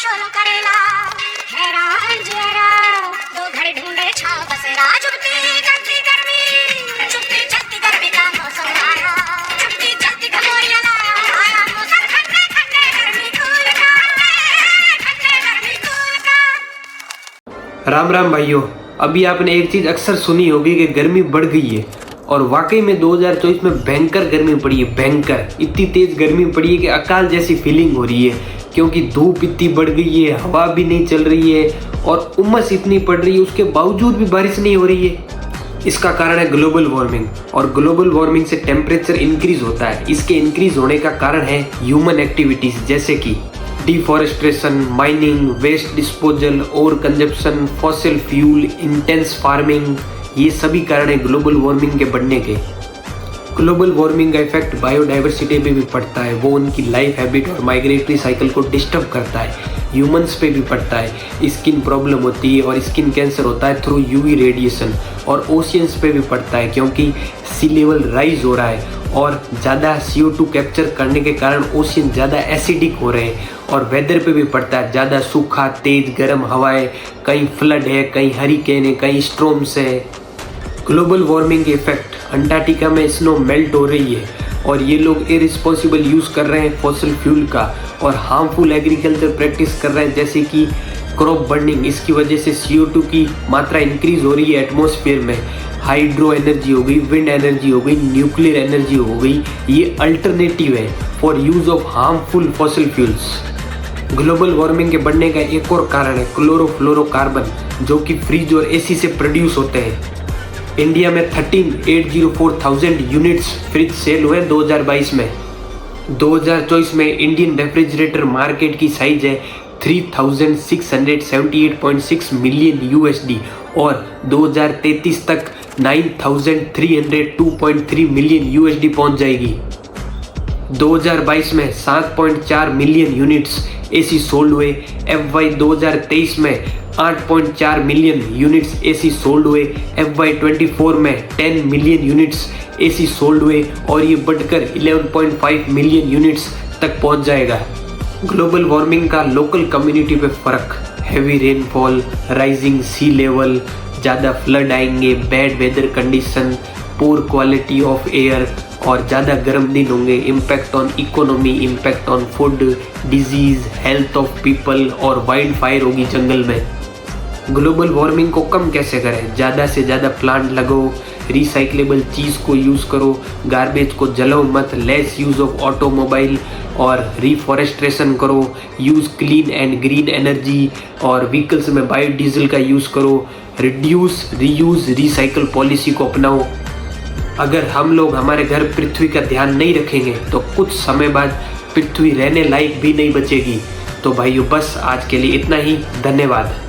शोलो करेला हैरान जरा दो घड़ी ढूंढे छाव बसेरा चुपती चलती गर्मी का मौसम आया चुपती चलती घमोरिया लाया आया मौसम ठंडे ठंडे गर्मी कूल का राम राम भाइयों। अभी आपने एक चीज अक्सर सुनी होगी कि गर्मी बढ़ गई है और वाकई में 2024 में भयंकर गर्मी पड़ी है। भयंकर इतनी तेज गर्मी पड़ी है कि अकाल जैसी फीलिंग हो रही है, क्योंकि धूप इतनी बढ़ गई है, हवा भी नहीं चल रही है और उमस इतनी पड़ रही है, उसके बावजूद भी बारिश नहीं हो रही है। इसका कारण है ग्लोबल वार्मिंग, और ग्लोबल वार्मिंग से टेम्परेचर इंक्रीज होता है। इसके इंक्रीज होने का कारण है ह्यूमन एक्टिविटीज, जैसे कि deforestation, mining, waste disposal, over consumption, fossil fuel, intense farming. ये सभी कारण है ग्लोबल वार्मिंग के बढ़ने के। ग्लोबल वार्मिंग का इफेक्ट बायोडाइवर्सिटी पे भी पड़ता है, वो उनकी लाइफ हैबिट और माइग्रेटरी साइकिल को डिस्टर्ब करता है। ह्यूमंस पे भी पड़ता है, स्किन प्रॉब्लम होती है और स्किन कैंसर होता है थ्रू यूवी रेडिएशन। और ओशियंस पे भी पड़ता है, क्योंकि सी लेवल राइज हो रहा है और ज़्यादा CO2 कैप्चर करने के कारण ओशियन ज़्यादा एसिडिक हो रहे हैं। और वेदर पे भी पड़ता है, ज़्यादा सूखा, तेज गर्म हवाएं, कहीं फ्लड है, कहीं हरिकेन है, कहीं स्ट्रॉम्स है। ग्लोबल वार्मिंग के इफेक्ट, अंटार्कटिका में स्नो मेल्ट हो रही है और ये लोग इरिस्पॉन्सिबल यूज़ कर रहे हैं फॉसिल फ्यूल का और हार्मफुल एग्रीकल्चर प्रैक्टिस कर रहे हैं, जैसे कि क्रॉप बर्निंग। इसकी वजह से CO2 की मात्रा इंक्रीज हो रही है एटमॉस्फेयर में। हाइड्रो एनर्जी हो गई, विंड एनर्जी हो गई, न्यूक्लियर एनर्जी हो गई, ये अल्टरनेटिव है for use of harmful fossil fuels. Global warming के बढ़ने का एक और कारण है क्लोरोफ्लोरोकार्बन, जो कि फ्रिज और AC से प्रोड्यूस होते हैं। इंडिया में 13,804,000 यूनिट्स फ्रिज सेल हुए 2022 में। 2024 में इंडियन रेफ्रिजरेटर मार्केट की साइज है 3,678.6 मिलियन USD और 2033 तक 9,302.3 मिलियन USD पहुंच जाएगी। 2022 में 7.4 मिलियन यूनिट्स AC सोल्ड हुए। FY 2023 में 8.4 मिलियन यूनिट्स AC सोल्ड हुए। FY 24 में 10 मिलियन यूनिट्स AC सोल्ड हुए और ये बढ़कर 11.5 मिलियन यूनिट्स तक पहुंच जाएगा। ग्लोबल वार्मिंग का लोकल कम्युनिटी पे फर्क, heavy rainfall, rising sea level, ज़्यादा फ्लड आएंगे, bad weather condition, poor quality of air और ज़्यादा गर्म दिन होंगे, impact on economy, impact on food, disease, health of people और वाइल्ड फायर होगी जंगल में। ग्लोबल वार्मिंग को कम कैसे करें? ज़्यादा से ज़्यादा प्लांट लगाओ, रिसाइक्लेबल चीज़ को यूज़ करो, गार्बेज को जलाओ मत, लेस यूज़ ऑफ ऑटोमोबाइल और रिफॉरेस्ट्रेशन करो, use clean and green energy और व्हीकल्स में बायोडीजल का यूज़ करो, रिड्यूस रीयूज़ रिसाइकल पॉलिसी को अपनाओ। अगर हम लोग हमारे घर पृथ्वी का ध्यान नहीं रखेंगे तो कुछ समय बाद पृथ्वी रहने लायक भी नहीं बचेगी। तो भाइयों, बस आज के लिए इतना ही। धन्यवाद।